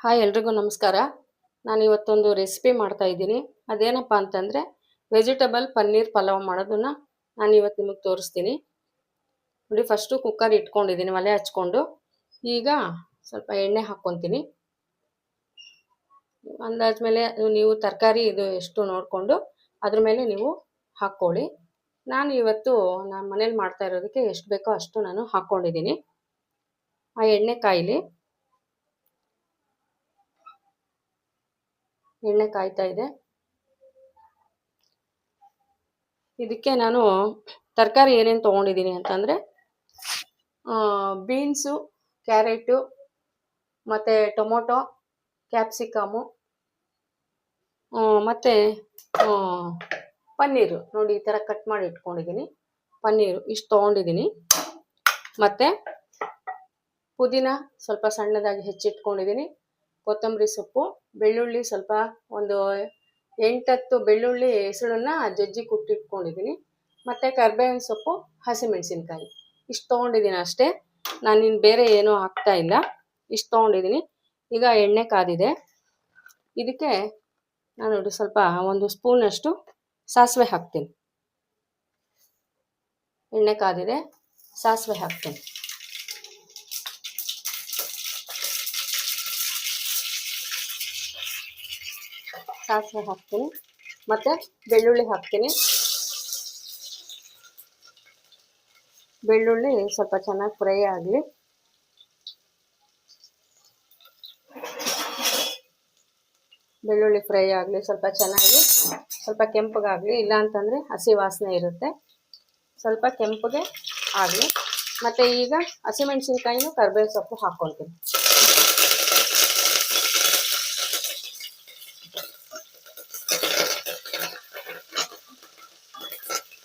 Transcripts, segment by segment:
Hi ಎಲ್ರಿಗೂ ನಮಸ್ಕಾರ. ನಾನು ಇವತ್ತೊಂದು ರೆಸಿಪಿ ಮಾಡ್ತಾ ಇದ್ದೀನಿ. ಅದೇನಪ್ಪ ಅಂತಂದರೆ ವೆಜಿಟಬಲ್ ಪನ್ನೀರ್ ಪಲಾವ್ ಮಾಡೋದನ್ನು ನಾನು ಇವತ್ತು ನಿಮಗೆ ತೋರಿಸ್ತೀನಿ. ನೋಡಿ, ಫಸ್ಟು ಕುಕ್ಕರ್ ಇಟ್ಕೊಂಡಿದ್ದೀನಿ ಒಲೆ ಹಚ್ಕೊಂಡು. ಈಗ ಸ್ವಲ್ಪ ಎಣ್ಣೆ ಹಾಕ್ಕೊತೀನಿ. ಅಂದಾಜ್ಮೇಲೆ ನೀವು ತರಕಾರಿ ಇದು ಎಷ್ಟು ನೋಡಿಕೊಂಡು ಅದ್ರ ಮೇಲೆ ನೀವು ಹಾಕ್ಕೊಳ್ಳಿ. ನಾನು ಇವತ್ತು ನಮ್ಮ ಮನೇಲಿ ಮಾಡ್ತಾ ಇರೋದಕ್ಕೆ ಎಷ್ಟು ಬೇಕೋ ಅಷ್ಟು ನಾನು ಹಾಕ್ಕೊಂಡಿದ್ದೀನಿ. ಆ ಎಣ್ಣೆ ಕಾಯ್ತಾ ಇದೆ. ಇದಕ್ಕೆ ನಾನು ತರಕಾರಿ ಏನೇನು ತೊಗೊಂಡಿದ್ದೀನಿ ಅಂತಂದರೆ ಬೀನ್ಸು, ಕ್ಯಾರೆಟು, ಮತ್ತು ಟೊಮೊಟೊ, ಕ್ಯಾಪ್ಸಿಕಮು, ಮತ್ತು ಪನ್ನೀರು ನೋಡಿ ಈ ಥರ ಕಟ್ ಮಾಡಿ ಇಟ್ಕೊಂಡಿದ್ದೀನಿ. ಪನ್ನೀರು ಇಷ್ಟು ತೊಗೊಂಡಿದ್ದೀನಿ. ಮತ್ತು ಪುದೀನ ಸ್ವಲ್ಪ ಸಣ್ಣದಾಗಿ ಹೆಚ್ಚಿಟ್ಕೊಂಡಿದ್ದೀನಿ. ಕೊತ್ತಂಬರಿ ಸೊಪ್ಪು, ಬೆಳ್ಳುಳ್ಳಿ ಸ್ವಲ್ಪ ಒಂದು 8-10 ಬೆಳ್ಳುಳ್ಳಿ ಹೆಸಳನ್ನು ಜಜ್ಜಿ ಕುಟ್ಟಿಟ್ಕೊಂಡಿದ್ದೀನಿ. ಮತ್ತು ಕರಿಬೇವಿನ ಸೊಪ್ಪು, ಹಸಿಮೆಣಸಿನ್ಕಾಯಿ ಇಷ್ಟು ತೊಗೊಂಡಿದ್ದೀನಿ ಅಷ್ಟೇ. ನಾನಿನ್ನು ಬೇರೆ ಏನೂ ಹಾಕ್ತಾ ಇಲ್ಲ. ಇಷ್ಟು ತೊಗೊಂಡಿದ್ದೀನಿ. ಈಗ ಎಣ್ಣೆ ಕಾದಿದೆ. ಇದಕ್ಕೆ ನಾನು ನೋಡಿ ಸ್ವಲ್ಪ 1 ಸ್ಪೂನಷ್ಟು ಸಾಸಿವೆ ಹಾಕ್ತೀನಿ. ಎಣ್ಣೆ ಕಾದಿದೆ, ಸಾಸಿವೆ ಹಾಕ್ತೀನಿ. ಸಾಸಿವೆ ಹಾಕ್ತೀನಿ ಮತ್ತು ಬೆಳ್ಳುಳ್ಳಿ ಹಾಕ್ತೀನಿ. ಬೆಳ್ಳುಳ್ಳಿ ಸ್ವಲ್ಪ ಚೆನ್ನಾಗಿ ಫ್ರೈ ಆಗಲಿ. ಸ್ವಲ್ಪ ಚೆನ್ನಾಗಿ ಸ್ವಲ್ಪ ಕೆಂಪಗಾಗಲಿ, ಇಲ್ಲ ಅಂತಂದರೆ ಹಸಿ ವಾಸನೆ ಇರುತ್ತೆ. ಸ್ವಲ್ಪ ಕೆಂಪಗೆ ಆಗಲಿ. ಮತ್ತು ಈಗ ಹಸಿಮೆಣಸಿನ್ಕಾಯಿನೂ ಕರಿಬೇವು ಸೊಪ್ಪು ಹಾಕ್ಕೊಳ್ತೀನಿ.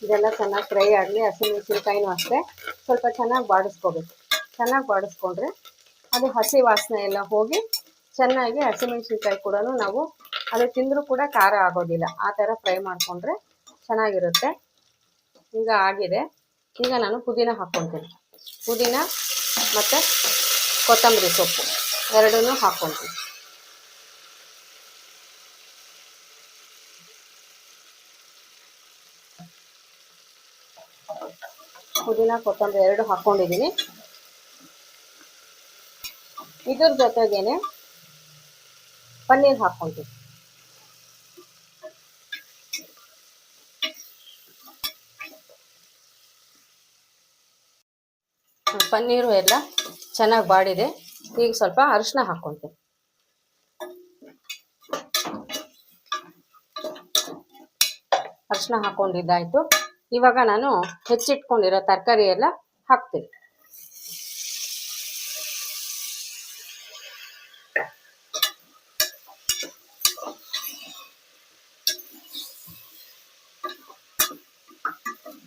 ಇದೆಲ್ಲ ಚೆನ್ನಾಗಿ ಫ್ರೈ ಆಗಲಿ. ಹಸಿಮೆಣಸಿನ್ಕಾಯಿನೂ ಅಷ್ಟೇ ಸ್ವಲ್ಪ ಚೆನ್ನಾಗಿ ಬಾಡಿಸ್ಕೋಬೇಕು. ಚೆನ್ನಾಗಿ ಬಾಡಿಸ್ಕೊಂಡ್ರೆ ಅದು ಹಸಿ ವಾಸನೆ ಎಲ್ಲ ಹೋಗಿ ಚೆನ್ನಾಗಿ ಹಸಿಮೆಣಸಿನ್ಕಾಯಿ ಕೂಡ ನಾವು ಅದು ತಿಂದರೂ ಕೂಡ ಖಾರ ಆಗೋದಿಲ್ಲ. ಆ ಥರ ಫ್ರೈ ಮಾಡಿಕೊಂಡ್ರೆ ಚೆನ್ನಾಗಿರುತ್ತೆ. ಈಗ ಆಗಿದೆ. ಈಗ ನಾನು ಪುದೀನ ಹಾಕ್ಕೊಳ್ತೀನಿ. ಪುದೀನ ಮತ್ತು ಕೊತ್ತಂಬರಿ ಸೊಪ್ಪು ಎರಡನ್ನೂ ಹಾಕ್ಕೊಳ್ತೀನಿ. ಪುದೀನ ಕೊತ್ತಂಬರಿ ಎರಡು ಹಾಕ್ಕೊಂಡಿದ್ದೀನಿ. ಇದ್ರ ಜೊತೆಗೇನೆ ಪನ್ನೀರ್ ಹಾಕ್ಕೊಳ್ತೀನಿ. ಪನ್ನೀರು ಎಲ್ಲ ಚೆನ್ನಾಗಿ ಬಾಡಿದೆ. ಈಗ ಸ್ವಲ್ಪ ಅರಿಶಿನ ಹಾಕ್ಕೊಳ್ತೀನಿ. ಅರಿಶಿನ ಹಾಕ್ಕೊಂಡಿದ್ದಾಯಿತು. ಇವಾಗ ನಾನು ಹೆಚ್ಚಿಟ್ಕೊಂಡಿರೋ ತರಕಾರಿ ಎಲ್ಲ ಹಾಕ್ತೀನಿ.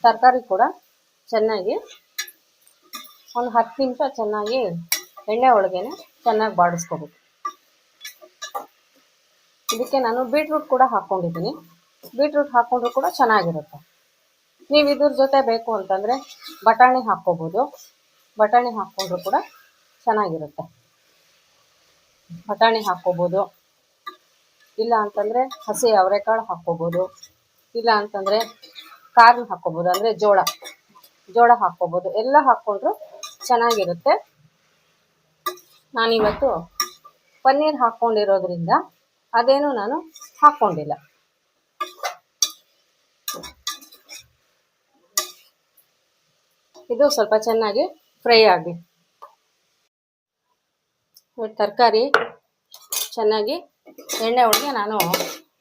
ತರಕಾರಿ ಕೂಡ ಚೆನ್ನಾಗಿ ಒಂದು 10 ನಿಮಿಷ ಚೆನ್ನಾಗಿ ಎಣ್ಣೆ ಒಳಗೇನೆ ಚೆನ್ನಾಗಿ ಬಾಡಿಸ್ಕೋಬೇಕು. ಇದಕ್ಕೆ ನಾನು ಬೀಟ್ರೂಟ್ ಕೂಡ ಹಾಕ್ಕೊಂಡಿದ್ದೀನಿ. ಬೀಟ್ರೂಟ್ ಹಾಕ್ಕೊಂಡ್ರೂ ಕೂಡ ಚೆನ್ನಾಗಿರುತ್ತೆ. ನೀವು ಇದ್ರ ಜೊತೆ ಬೇಕು ಅಂತಂದರೆ ಬಟಾಣಿ ಹಾಕ್ಕೋಬೋದು. ಬಟಾಣಿ ಹಾಕ್ಕೊಂಡ್ರೂ ಕೂಡ ಚೆನ್ನಾಗಿರುತ್ತೆ. ಬಟಾಣಿ ಹಾಕ್ಕೋಬೋದು. ಇಲ್ಲ ಅಂತಂದರೆ ಹಸಿ ಅವರೆಕಾಳು ಹಾಕ್ಕೋಬೋದು. ಇಲ್ಲ ಅಂತಂದರೆ ಕಾರ್ನ್ ಹಾಕ್ಕೋಬೋದು, ಅಂದರೆ ಜೋಳ ಹಾಕ್ಕೋಬೋದು. ಎಲ್ಲ ಹಾಕ್ಕೊಂಡ್ರು ಚೆನ್ನಾಗಿರುತ್ತೆ. ನಾನಿವತ್ತು ಪನ್ನೀರ್ ಹಾಕ್ಕೊಂಡಿರೋದ್ರಿಂದ ಅದೇನು ನಾನು ಹಾಕ್ಕೊಂಡಿಲ್ಲ. ಇದು ಸ್ವಲ್ಪ ಚೆನ್ನಾಗಿ ಫ್ರೈ ಆಗಲಿ. ತರಕಾರಿ ಚೆನ್ನಾಗಿ ಎಣ್ಣೆ ಒಳಗೆ ನಾನು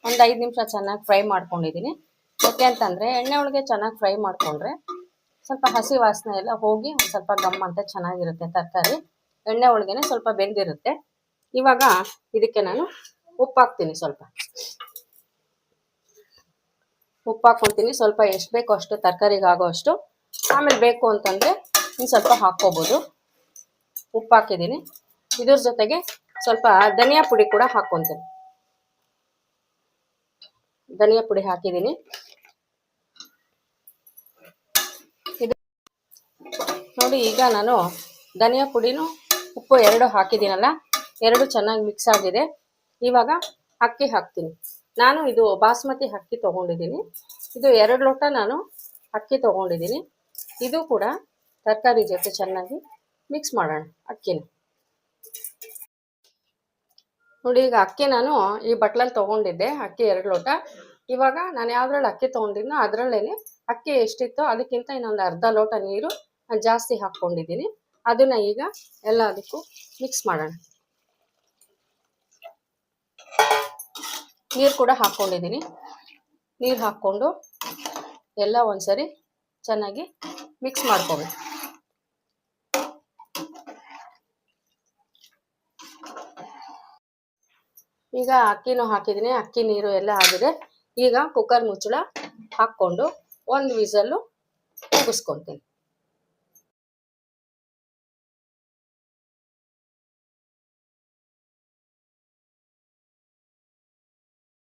ಒಂದು 5 ನಿಮಿಷ ಚೆನ್ನಾಗಿ ಫ್ರೈ ಮಾಡ್ಕೊಂಡಿದ್ದೀನಿ. ಯಾಕೆ ಅಂತಂದರೆ ಎಣ್ಣೆ ಒಳಗೆ ಚೆನ್ನಾಗಿ ಫ್ರೈ ಮಾಡಿಕೊಂಡ್ರೆ ಸ್ವಲ್ಪ ಹಸಿ ವಾಸನೆ ಎಲ್ಲ ಹೋಗಿ ಒಂದು ಸ್ವಲ್ಪ ಗಮ್ ಅಂತ ಚೆನ್ನಾಗಿರುತ್ತೆ. ತರಕಾರಿ ಎಣ್ಣೆ ಒಳಗೇನೆ ಸ್ವಲ್ಪ ಬೆಂದಿರುತ್ತೆ. ಇವಾಗ ಇದಕ್ಕೆ ನಾನು ಉಪ್ಪು ಹಾಕ್ತೀನಿ. ಸ್ವಲ್ಪ ಉಪ್ಪು ಹಾಕ್ಕೊಳ್ತೀನಿ. ಸ್ವಲ್ಪ ಎಷ್ಟು ಬೇಕೋ ಅಷ್ಟು ತರಕಾರಿಗೆ ಆಗೋ ಅಷ್ಟು. ಆಮೇಲೆ ಬೇಕು ಅಂತಂದರೆ ಇನ್ನು ಸ್ವಲ್ಪ ಹಾಕ್ಕೋಬೋದು. ಉಪ್ಪು ಹಾಕಿದ್ದೀನಿ. ಇದ್ರ ಜೊತೆಗೆ ಸ್ವಲ್ಪ ಧನಿಯಾ ಪುಡಿ ಕೂಡ ಹಾಕ್ಕೊತೀನಿ. ಧನಿಯಾ ಪುಡಿ ಹಾಕಿದ್ದೀನಿ. ಇದು ನೋಡಿ, ಈಗ ನಾನು ಧನಿಯಾ ಪುಡಿನೂ ಉಪ್ಪು ಎರಡು ಹಾಕಿದ್ದೀನಲ್ಲ, ಎರಡು ಚೆನ್ನಾಗಿ ಮಿಕ್ಸ್ ಆಗಿದೆ. ಇವಾಗ ಅಕ್ಕಿ ಹಾಕ್ತೀನಿ. ನಾನು ಇದು ಬಾಸ್ಮತಿ ಅಕ್ಕಿ ತೊಗೊಂಡಿದ್ದೀನಿ. ಇದು 2 ಲೋಟ ನಾನು ಅಕ್ಕಿ ತೊಗೊಂಡಿದ್ದೀನಿ. ಇದು ಕೂಡ ತರಕಾರಿ ಜೊತೆ ಚೆನ್ನಾಗಿ ಮಿಕ್ಸ್ ಮಾಡೋಣ ಅಕ್ಕಿನ. ನೋಡಿ, ಈಗ ಅಕ್ಕಿ ನಾನು ಈ ಬಟ್ಲಲ್ಲಿ ತೊಗೊಂಡಿದ್ದೆ, ಅಕ್ಕಿ 2 ಲೋಟ. ಇವಾಗ ನಾನು ಯಾವ್ದ್ರಲ್ಲಿ ಅಕ್ಕಿ ತೊಗೊಂಡಿದ್ನೋ ಅದರಲ್ಲೇ ಅಕ್ಕಿ ಎಷ್ಟಿತ್ತೋ ಅದಕ್ಕಿಂತ ಇನ್ನೊಂದು ಅರ್ಧ ಲೋಟ ನೀರು ಜಾಸ್ತಿ ಹಾಕ್ಕೊಂಡಿದ್ದೀನಿ. ಅದನ್ನ ಈಗ ಎಲ್ಲದಕ್ಕೂ ಮಿಕ್ಸ್ ಮಾಡೋಣ. ನೀರು ಕೂಡ ಹಾಕ್ಕೊಂಡಿದ್ದೀನಿ. ನೀರು ಹಾಕ್ಕೊಂಡು ಎಲ್ಲ ಒಂದ್ಸರಿ ಚೆನ್ನಾಗಿ ಮಿಕ್ಸ್ ಮಾಡ್ಕೋಬೇಕು. ಈಗ ಅಕ್ಕಿನೂ ಹಾಕಿದ್ದೀನಿ, ಅಕ್ಕಿ ನೀರು ಎಲ್ಲ ಆಗಿದೆ. ಈಗ ಕುಕ್ಕರ್ ಮುಚ್ಚಳ ಹಾಕ್ಕೊಂಡು 1 ವಿಸಲ್ಲು ಕೂಗಿಸ್ಕೊತೀನಿ.